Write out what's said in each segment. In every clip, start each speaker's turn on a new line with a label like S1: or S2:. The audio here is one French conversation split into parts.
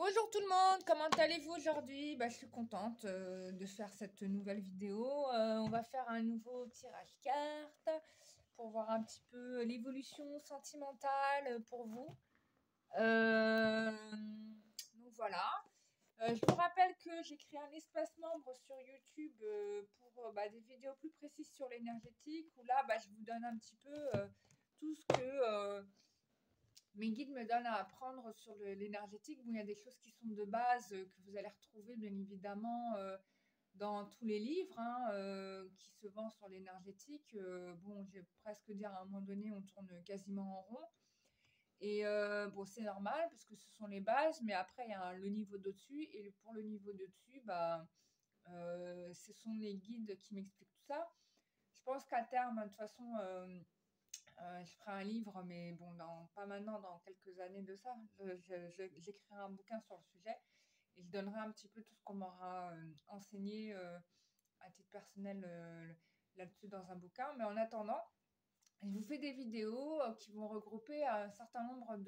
S1: Bonjour tout le monde, comment allez-vous aujourd'hui? Je suis contente de faire cette nouvelle vidéo. On va faire un nouveau tirage carte pour voir un petit peu l'évolution sentimentale pour vous. Donc voilà. Je vous rappelle que j'ai créé un espace membre sur YouTube pour des vidéos plus précises sur l'énergétique où là je vous donne un petit peu tout ce que mes guides me donnent à apprendre sur l'énergétique. Bon, il y a des choses qui sont de base que vous allez retrouver bien évidemment dans tous les livres qui se vendent sur l'énergétique. Bon, je vais presque dire à un moment donné, on tourne quasiment en rond. Et bon, c'est normal parce que ce sont les bases, mais après, il y a le niveau d'au-dessus. Et pour le niveau d'au-dessus, ce sont les guides qui m'expliquent tout ça. Je pense qu'à terme, de toute façon, je ferai un livre, mais bon, pas maintenant, dans quelques années de ça. J'écrirai un bouquin sur le sujet et je donnerai un petit peu tout ce qu'on m'aura enseigné à titre personnel là-dessus dans un bouquin. Mais en attendant, je vous fais des vidéos qui vont regrouper un certain nombre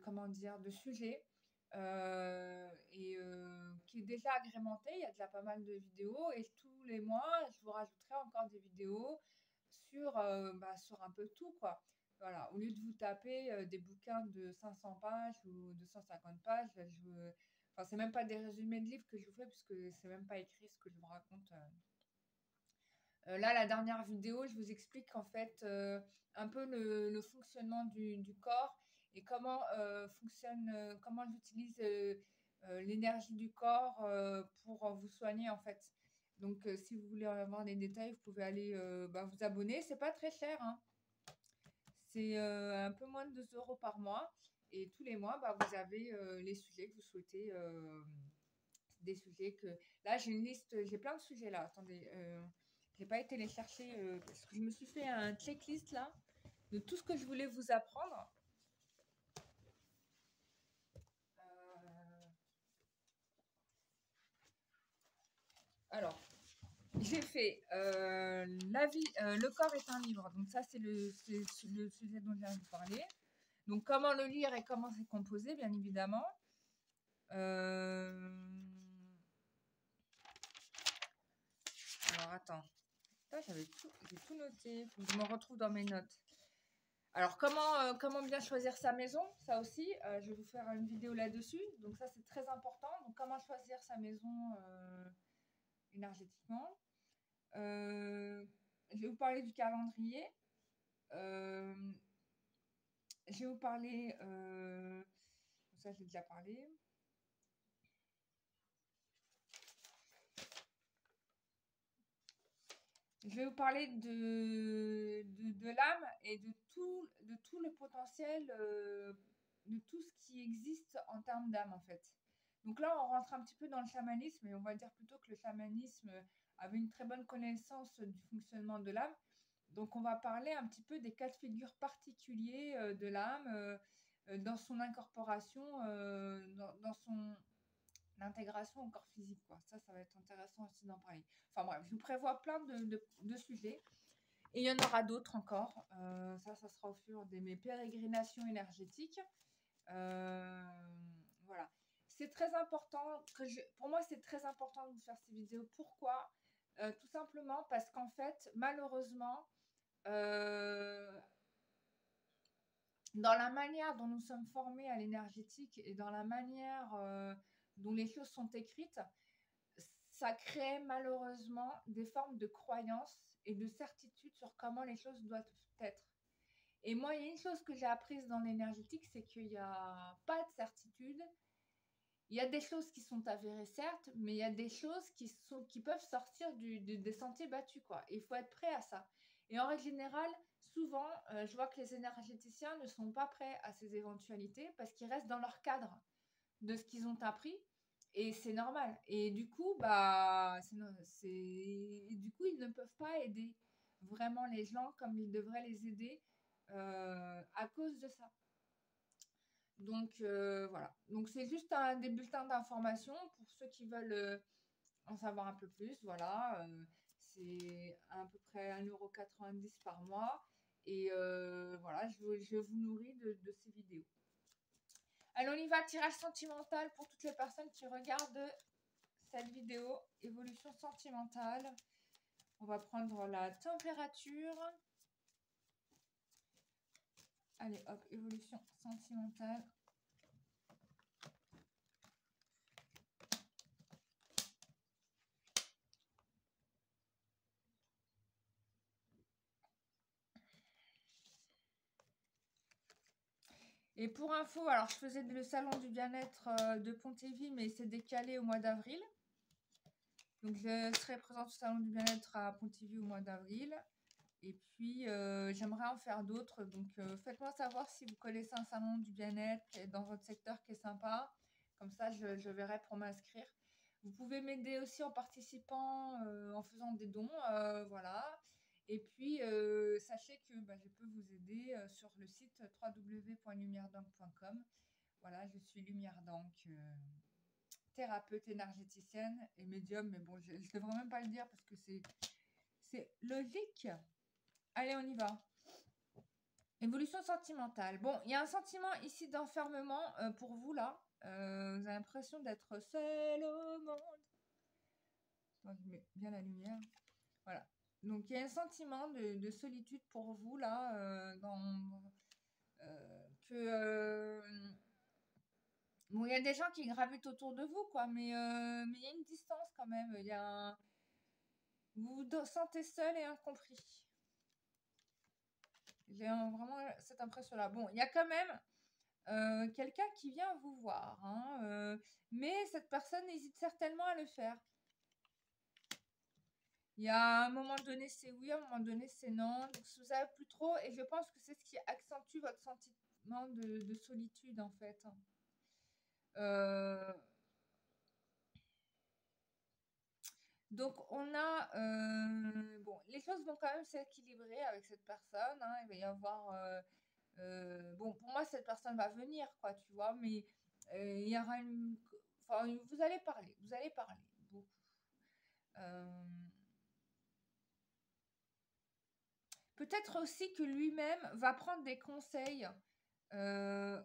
S1: comment dire, de sujets qui est déjà agrémenté. Il y a déjà pas mal de vidéos et tous les mois, je vous rajouterai encore des vidéos sur un peu tout, quoi. Voilà, au lieu de vous taper des bouquins de 500 pages ou de 150 pages, enfin, c'est même pas des résumés de livres que je vous fais puisque c'est même pas écrit ce que je vous raconte. Là, la dernière vidéo, je vous explique en fait un peu le fonctionnement du corps et comment fonctionne, comment j'utilise l'énergie du corps pour vous soigner en fait. Donc, si vous voulez avoir des détails, vous pouvez aller vous abonner. C'est pas très cher, hein. C'est un peu moins de 2 euros par mois. Et tous les mois, vous avez les sujets que vous souhaitez. Des sujets que... Là, j'ai une liste, j'ai plein de sujets là. Attendez, j'ai pas été les chercher parce que je me suis fait un checklist là de tout ce que je voulais vous apprendre. Alors, j'ai fait la vie, le corps est un livre. Donc ça, c'est le sujet dont je viens de vous parler. Donc comment le lire et comment c'est composé, bien évidemment. Alors attends, j'ai tout noté. Faut que je me retrouve dans mes notes. Alors, comment bien choisir sa maison? Ça aussi, je vais vous faire une vidéo là-dessus. Donc, ça, c'est très important. Donc, comment choisir sa maison énergétiquement? Je vais vous parler du calendrier. Je vais vous parler... ça, j'ai déjà parlé. Je vais vous parler de l'âme et de tout le potentiel, de tout ce qui existe en termes d'âme, en fait. Donc là, on rentre un petit peu dans le chamanisme et on va dire plutôt que le chamanisme avait une très bonne connaissance du fonctionnement de l'âme. Donc, on va parler un petit peu des cas de figure particuliers de l'âme dans son incorporation, dans son l'intégration au corps physique, quoi. Ça va être intéressant aussi d'en parler. Enfin bref, je vous prévois plein de sujets. Et il y en aura d'autres encore. Ça sera au fur de mes pérégrinations énergétiques. Voilà. C'est très important pour moi, c'est très important de vous faire ces vidéos. Pourquoi? Tout simplement parce qu'en fait, malheureusement, dans la manière dont nous sommes formés à l'énergétique et dans la manière dont les choses sont écrites, ça crée malheureusement des formes de croyances et de certitudes sur comment les choses doivent être. Et moi, il y a une chose que j'ai apprise dans l'énergétique, c'est qu'il n'y a pas de certitude. Il y a des choses qui sont avérées, certes, mais il y a des choses qui peuvent sortir des sentiers battus, quoi. Et il faut être prêt à ça. Et en règle générale, souvent, je vois que les énergéticiens ne sont pas prêts à ces éventualités parce qu'ils restent dans leur cadre de ce qu'ils ont appris. Et c'est normal. Et du coup, du coup, ils ne peuvent pas aider vraiment les gens comme ils devraient les aider à cause de ça. Donc, voilà. Donc, c'est juste des bulletins d'information pour ceux qui veulent en savoir un peu plus. Voilà. C'est à peu près 1,90 € par mois. Et voilà, je vous nourris de ces vidéos. Allez, on y va, tirage sentimental pour toutes les personnes qui regardent cette vidéo. Évolution sentimentale. On va prendre la température. Allez, hop, évolution sentimentale. Et pour info, alors je faisais le salon du bien-être de Pontivy, mais c'est décalé au mois d'avril. Donc je serai présente au salon du bien-être à Pontivy au mois d'avril. Et puis j'aimerais en faire d'autres. Donc faites-moi savoir si vous connaissez un salon du bien-être dans votre secteur qui est sympa. Comme ça, je verrai pour m'inscrire. Vous pouvez m'aider aussi en participant, en faisant des dons. Voilà. Et puis, sachez que je peux vous aider sur le site www.lumieredank.com. Voilà, je suis Lumière Dank, thérapeute énergéticienne et médium. Mais bon, je ne devrais même pas le dire parce que c'est logique. Allez, on y va. Évolution sentimentale. Bon, il y a un sentiment ici d'enfermement pour vous là. Vous avez l'impression d'être seul au monde. Je mets bien la lumière. Voilà. Donc, il y a un sentiment de solitude pour vous, là, bon, il y a des gens qui gravitent autour de vous, quoi, mais il y a une distance quand même. Vous vous sentez seul et incompris. J'ai vraiment cette impression-là. Bon, il y a quand même quelqu'un qui vient vous voir, hein, mais cette personne hésite certainement à le faire. Il y a un moment donné, c'est oui, à un moment donné, c'est non. Donc, vous savez plus trop. Et je pense que c'est ce qui accentue votre sentiment de solitude, en fait. Donc, on a... bon, les choses vont quand même s'équilibrer avec cette personne. Hein. Il va y avoir... bon, pour moi, cette personne va venir, quoi, tu vois. Mais il y aura une... Enfin, vous allez parler. Vous allez parler. Beaucoup. Peut-être aussi que lui-même va prendre des conseils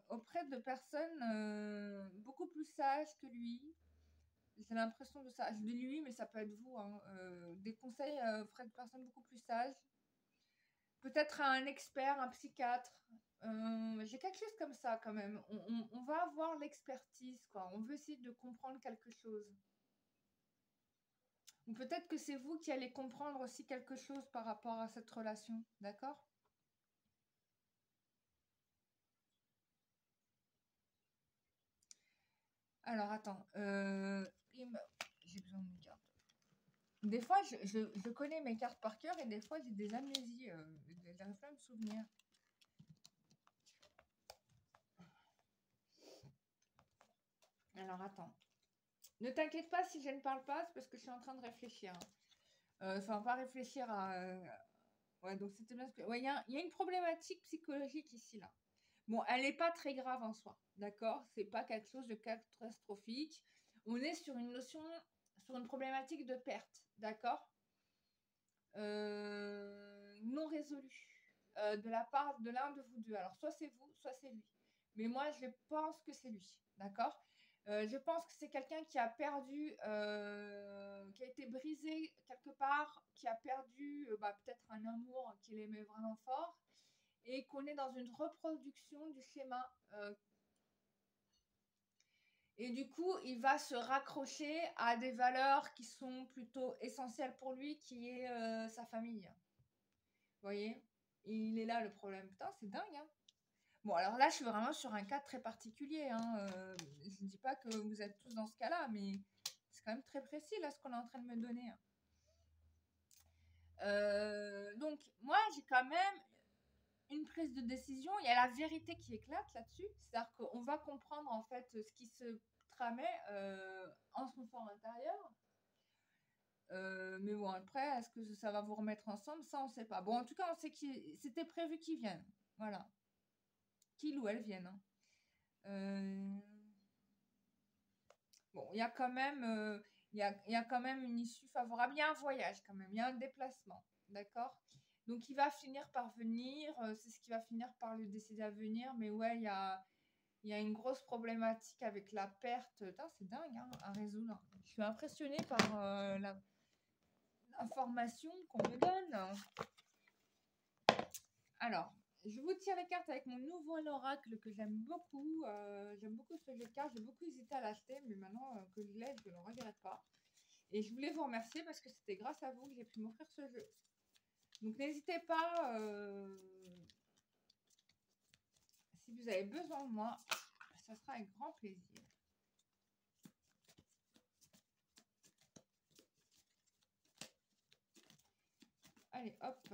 S1: auprès de personnes beaucoup plus sages que lui. J'ai l'impression de ça. Je dis lui, mais ça peut être vous. Hein. Des conseils auprès de personnes beaucoup plus sages. Peut-être un expert, un psychiatre. J'ai quelque chose comme ça quand même. On va avoir l'expertise, quoi. On veut essayer de comprendre quelque chose. Ou peut-être que c'est vous qui allez comprendre aussi quelque chose par rapport à cette relation. D'accord ? Alors, attends. J'ai besoin de mes cartes. Des fois, je connais mes cartes par cœur et des fois, j'ai des amnésies. J'arrive pas à me souvenir. Alors, attends. Ne t'inquiète pas si je ne parle pas, c'est parce que je suis en train de réfléchir. Enfin, pas réfléchir à... Ouais, donc c'était bien ce que... Ouais, il y a une problématique psychologique ici, là. Bon, elle n'est pas très grave en soi, d'accord? C'est pas quelque chose de catastrophique. On est sur une notion, sur une problématique de perte, d'accord? Non résolue de la part de l'un de vous deux. Alors, soit c'est vous, soit c'est lui. Mais moi, je pense que c'est lui, d'accord? Je pense que c'est quelqu'un qui a perdu, qui a été brisé quelque part, qui a perdu peut-être un amour qu'il aimait vraiment fort et qu'on est dans une reproduction du schéma. Et du coup, il va se raccrocher à des valeurs qui sont plutôt essentielles pour lui, qui est sa famille. Vous voyez? Il est là le problème. Putain, c'est dingue, hein? Bon, alors là, je suis vraiment sur un cas très particulier. Hein. Je ne dis pas que vous êtes tous dans ce cas-là, mais c'est quand même très précis, là, ce qu'on est en train de me donner. Donc, moi, j'ai quand même une prise de décision. Il y a la vérité qui éclate là-dessus. C'est-à-dire qu'on va comprendre, en fait, ce qui se tramait en son fort intérieur. Mais bon, après, est-ce que ça va vous remettre ensemble? Ça, on ne sait pas. Bon, en tout cas, on sait que c'était prévu qu'ils viennent. Voilà. Qu'il ou elle vienne. Hein. Bon, il y a quand même, il y a quand même une issue favorable. Il y a un voyage quand même. Il y a un déplacement. D'accord? Donc, il va finir par venir. C'est ce qui va finir par le décider à venir. Mais ouais, il y a il y a une grosse problématique avec la perte. Putain, c'est dingue hein, à résoudre. Je suis impressionnée par l'information qu'on me donne. Alors, je vous tire les cartes avec mon nouveau oracle que j'aime beaucoup. J'aime beaucoup ce jeu de cartes. J'ai beaucoup hésité à l'acheter, mais maintenant que je l'ai, je ne le regrette pas. Et je voulais vous remercier parce que c'était grâce à vous que j'ai pu m'offrir ce jeu. Donc n'hésitez pas, si vous avez besoin de moi, ça sera avec grand plaisir. Allez, hop.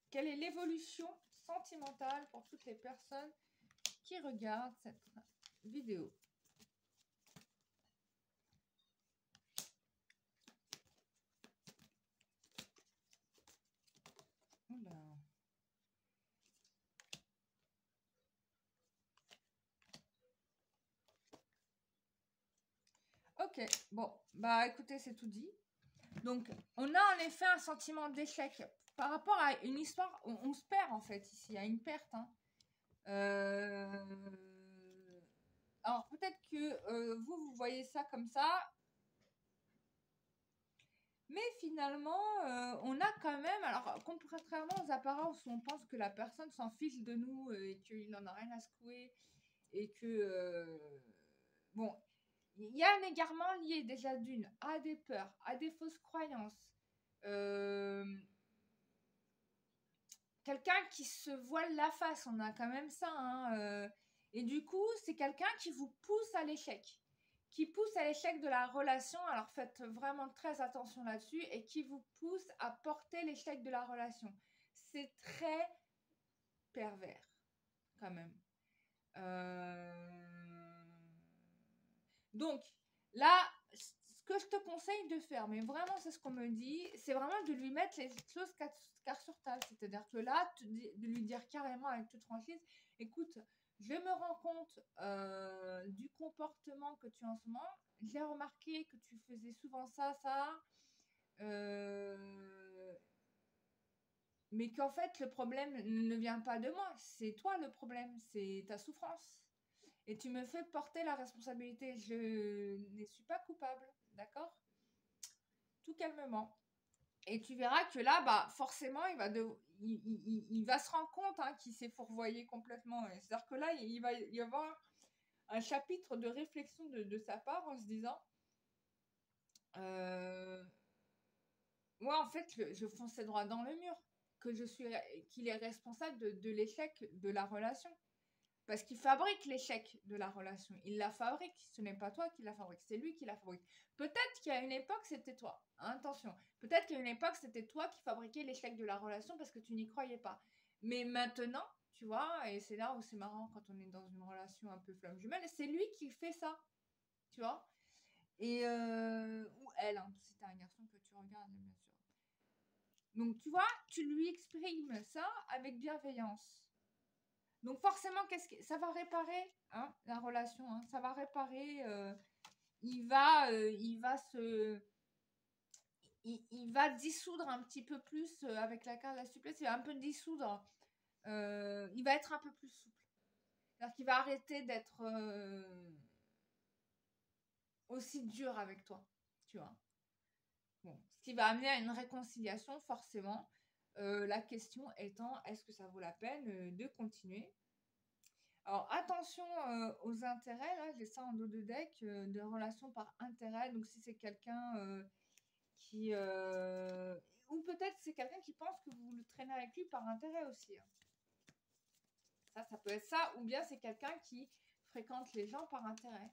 S1: Quelle est l'évolution sentimentale pour toutes les personnes qui regardent cette vidéo? Oula. Ok, bon, bah écoutez, c'est tout dit. Donc, on a en effet un sentiment d'échec par rapport à une histoire. On se perd en fait ici, il y a une perte. Hein. Alors, peut-être que vous voyez ça comme ça. Mais finalement, on a quand même, alors contrairement aux apparences où on pense que la personne s'en fiche de nous et qu'il n'en a rien à secouer et que, bon, il y a un égarement lié déjà d'une à des peurs, à des fausses croyances. Quelqu'un qui se voile la face, on a quand même ça. Hein, et du coup, c'est quelqu'un qui vous pousse à l'échec. Qui pousse à l'échec de la relation, alors faites vraiment très attention là-dessus, et qui vous pousse à porter l'échec de la relation. C'est très pervers, quand même. Donc, là, ce que je te conseille de faire, mais vraiment c'est ce qu'on me dit, c'est vraiment de lui mettre les choses car sur table. C'est-à-dire que là, de lui dire carrément avec toute franchise, écoute, je me rends compte du comportement que tu as en ce moment. J'ai remarqué que tu faisais souvent ça, mais qu'en fait, le problème ne vient pas de moi. C'est toi le problème, c'est ta souffrance. Et tu me fais porter la responsabilité. Je ne suis pas coupable, d'accord? Tout calmement. Et tu verras que là, bah, forcément, il va se rendre compte hein, qu'il s'est fourvoyé complètement. C'est-à-dire que là, il va y avoir un chapitre de réflexion de sa part en se disant moi, en fait, je fonçais droit dans le mur. Qu'il est responsable de l'échec de la relation. Parce qu'il fabrique l'échec de la relation. Il la fabrique. Ce n'est pas toi qui la fabrique, c'est lui qui la fabrique. Peut-être qu'à une époque, c'était toi. Attention. Peut-être qu'à une époque, c'était toi qui fabriquais l'échec de la relation parce que tu n'y croyais pas. Mais maintenant, tu vois, et c'est là où c'est marrant quand on est dans une relation un peu flamme jumelle, c'est lui qui fait ça. Tu vois. Et ou elle, hein, si t'es un garçon que tu regardes, bien sûr. Donc, tu vois, tu lui exprimes ça avec bienveillance. Donc forcément, ça va réparer hein, la relation, hein, ça va réparer. Il va dissoudre un petit peu plus avec la carte de la souplesse. Il va un peu dissoudre. Il va être un peu plus souple. C'est-à-dire qu'il va arrêter d'être aussi dur avec toi, tu vois. Bon, ce qui va amener à une réconciliation forcément. La question étant, est-ce que ça vaut la peine de continuer? Alors, attention aux intérêts, là, j'ai ça en dos de deck, de relations par intérêt. Donc, si c'est quelqu'un qui... ou peut-être c'est quelqu'un qui pense que vous le traînez avec lui par intérêt aussi. Hein. Ça peut être ça. Ou bien c'est quelqu'un qui fréquente les gens par intérêt.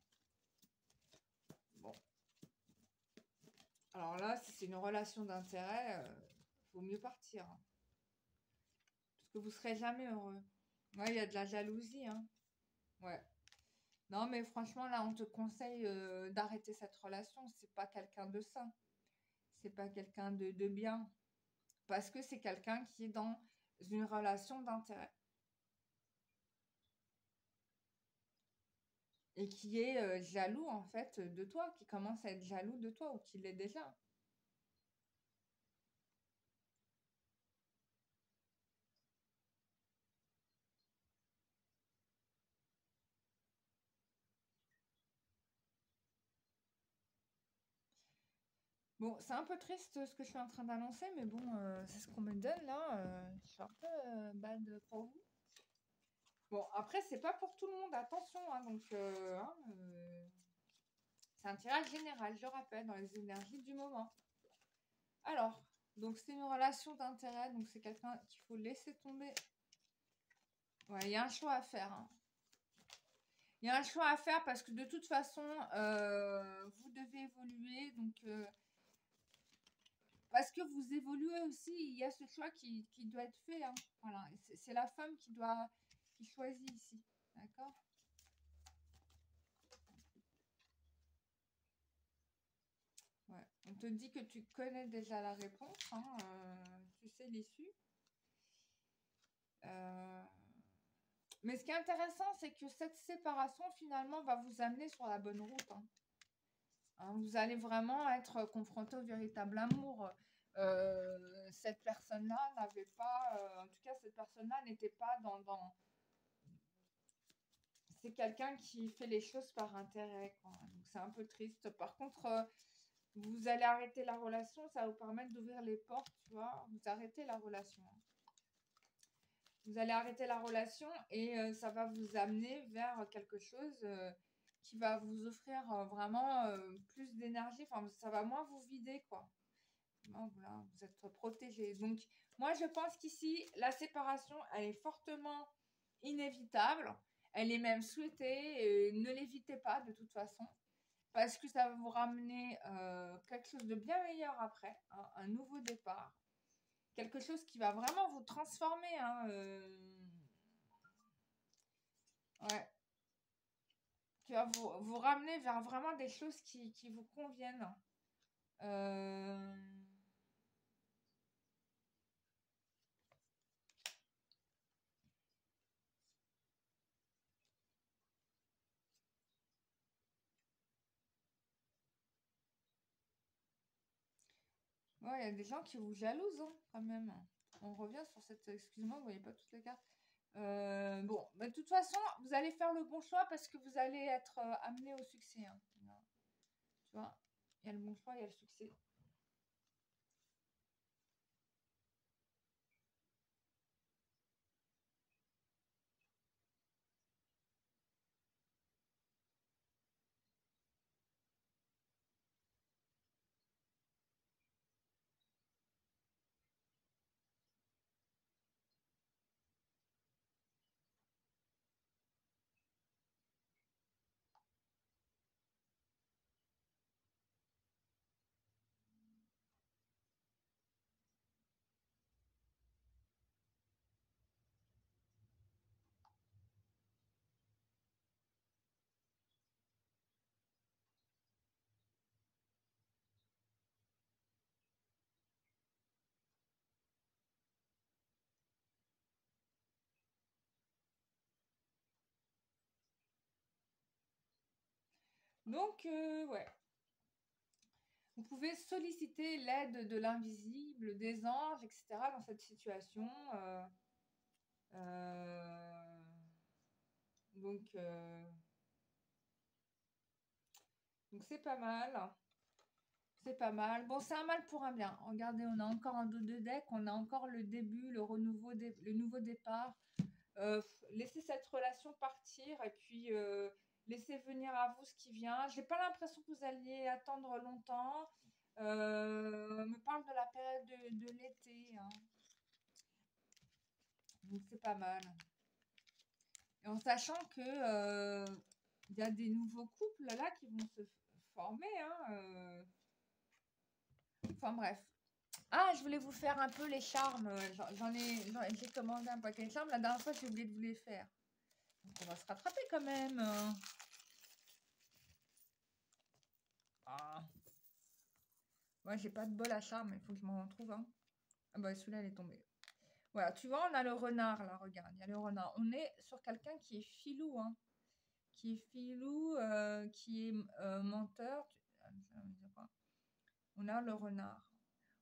S1: Bon. Alors là, si c'est une relation d'intérêt, vaut mieux partir. Hein. Parce que vous serez jamais heureux. Ouais, il y a de la jalousie. Hein. Ouais. Non, mais franchement, là, on te conseille d'arrêter cette relation. C'est pas quelqu'un de sain. C'est pas quelqu'un de bien. Parce que c'est quelqu'un qui est dans une relation d'intérêt. Et qui est jaloux, en fait, de toi. Qui commence à être jaloux de toi ou qui l'est déjà. Bon, c'est un peu triste ce que je suis en train d'annoncer, mais bon, c'est ce qu'on me donne là. Je suis un peu bad pour vous. Bon, après, c'est pas pour tout le monde, attention, hein, donc c'est un tirage général, je rappelle, dans les énergies du moment. Alors, donc c'est une relation d'intérêt, donc c'est quelqu'un qu'il faut laisser tomber. Ouais, il y a un choix à faire, hein. Il y a un choix à faire parce que de toute façon, vous devez évoluer, donc parce que vous évoluez aussi, il y a ce choix qui doit être fait, hein. Voilà, c'est la femme qui choisit ici, d'accord? Ouais. On te dit que tu connais déjà la réponse, hein, tu sais l'issue. Mais ce qui est intéressant, c'est que cette séparation, finalement, va vous amener sur la bonne route, hein. Hein, vous allez vraiment être confronté au véritable amour. Cette personne-là n'avait pas, en tout cas, cette personne-là n'était pas dans. C'est quelqu'un qui fait les choses par intérêt, quoi. Donc c'est un peu triste. Par contre, vous allez arrêter la relation, ça va vous permettre d'ouvrir les portes, tu vois. Vous arrêtez la relation. Vous allez arrêter la relation et ça va vous amener vers quelque chose qui va vous offrir vraiment plus d'énergie. Enfin, ça va moins vous vider, quoi. Non, voilà, vous êtes protégé. Donc, moi, je pense qu'ici, la séparation, elle est fortement inévitable. Elle est même souhaitée. Ne l'évitez pas, de toute façon. Parce que ça va vous ramener quelque chose de bien meilleur après. Hein, un nouveau départ. Quelque chose qui va vraiment vous transformer. Hein, ouais. Qui va vous ramener vers vraiment des choses qui vous conviennent. Euh, Ouais, il y a des gens qui vous jalousent, hein, quand même. On revient sur cette. Excuse-moi, vous voyez pas toutes les cartes. Bon, bah, de toute façon, vous allez faire le bon choix parce que vous allez être amené au succès, hein. Voilà. Tu vois, il y a le bon choix, il y a le succès. Donc, ouais. Vous pouvez solliciter l'aide de l'invisible, des anges, etc. dans cette situation. Euh, donc, euh, donc c'est pas mal. C'est pas mal. Bon, c'est un mal pour un bien. Regardez, on a encore un dos de deck, on a encore le début, le renouveau, le nouveau départ. Laissez cette relation partir et puis laissez venir à vous ce qui vient. J'ai pas l'impression que vous alliez attendre longtemps. On me parle de la période de l'été, hein. Donc c'est pas mal. Et en sachant que il y a des nouveaux couples là qui vont se former, hein. Enfin bref. Ah, je voulais vous faire un peu les charmes. J'ai commandé un paquet de charmes. La dernière fois, j'ai oublié de vous les faire. Donc, on va se rattraper quand même, hein. Ah. Ouais, j'ai pas de bol à charme. Il faut que je m'en trouve un. Ah bah, celui-là, elle est tombée. Voilà, tu vois, on a le renard là. Regarde, il y a le renard. On est sur quelqu'un qui est filou, hein. Qui est filou, qui est menteur. Ça veut dire quoi? On a le renard.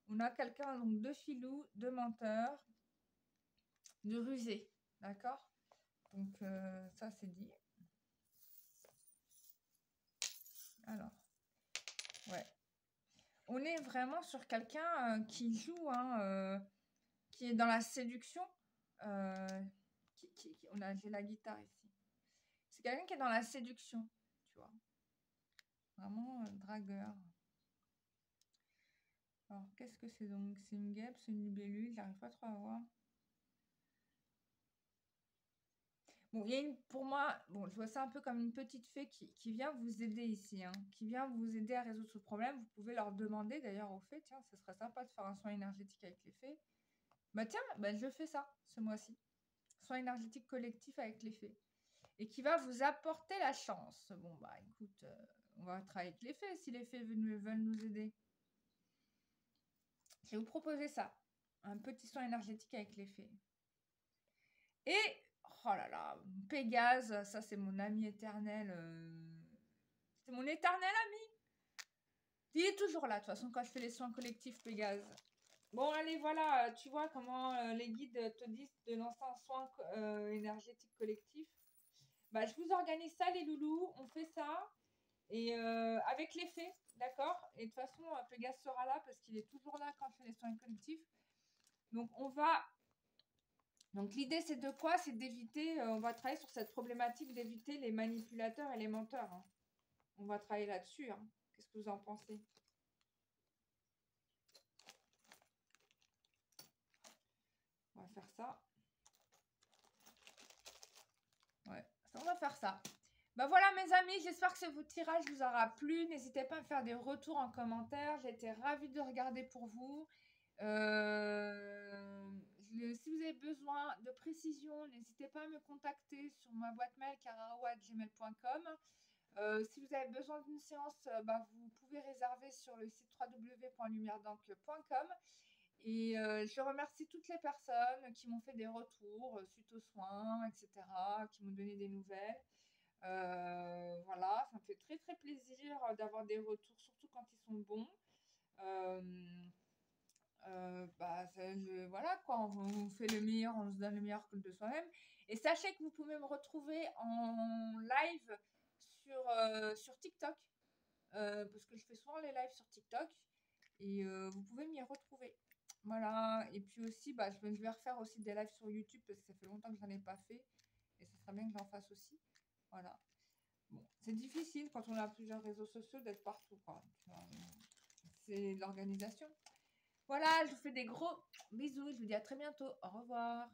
S1: On a quelqu'un donc de filou, de menteur, de rusé. D'accord? Donc, ça, c'est dit. Alors, ouais. on est vraiment sur quelqu'un qui joue, hein, qui est dans la séduction. euh, j'ai la guitare ici. C'est quelqu'un qui est dans la séduction, tu vois. Vraiment dragueur. Alors, qu'est-ce que c'est donc? C'est une guêpe, c'est une libellule, j'arrive pas trop à voir. Bon, il y a pour moi, bon, je vois ça un peu comme une petite fée qui vient vous aider ici, hein, qui vient vous aider à résoudre ce problème. Vous pouvez leur demander d'ailleurs aux fées, tiens, ce serait sympa de faire un soin énergétique avec les fées. Bah tiens, bah, je fais ça ce mois-ci. Soin énergétique collectif avec les fées. Et qui va vous apporter la chance. Bon, bah écoute, on va travailler avec les fées si les fées veulent nous aider. Je vais vous proposer ça. Un petit soin énergétique avec les fées. Et, oh là là, Pégase, ça c'est mon ami éternel. C'est mon éternel ami. Il est toujours là, de toute façon, quand je fais les soins collectifs Pégase. Bon, allez, voilà, tu vois comment les guides te disent de lancer un soin énergétique collectif. Bah, je vous organise ça, les loulous. On fait ça. Et avec les fées, d'accord? Et de toute façon, Pégase sera là parce qu'il est toujours là quand je fais les soins collectifs. Donc, on va... Donc, l'idée, c'est de quoi? C'est d'éviter... on va travailler sur cette problématique d'éviter les manipulateurs et les menteurs, hein. On va travailler là-dessus, hein. Qu'est-ce que vous en pensez? On va faire ça. Ouais, ça, on va faire ça. Ben voilà mes amis, j'espère que ce tirage vous aura plu. N'hésitez pas à me faire des retours en commentaire. J'ai été ravie de regarder pour vous. Si vous avez besoin de précision, n'hésitez pas à me contacter sur ma boîte mail carao@gmail.com. Si vous avez besoin d'une séance, vous pouvez réserver sur le site www.lumieredenc.com. Et je remercie toutes les personnes qui m'ont fait des retours suite aux soins, etc., qui m'ont donné des nouvelles. Voilà, ça me fait très très plaisir d'avoir des retours, surtout quand ils sont bons. Voilà quoi, on fait le meilleur, on se donne le meilleur de soi-même. Et sachez que vous pouvez me retrouver en live sur TikTok, parce que je fais souvent les lives sur TikTok, et vous pouvez m'y retrouver. Voilà, et puis aussi, je vais refaire aussi des lives sur YouTube, parce que ça fait longtemps que je n'en ai pas fait, et ce serait bien que j'en fasse aussi. Voilà. Bon, c'est difficile quand on a plusieurs réseaux sociaux d'être partout, quoi. C'est l'organisation. Voilà, je vous fais des gros bisous. Je vous dis à très bientôt. Au revoir.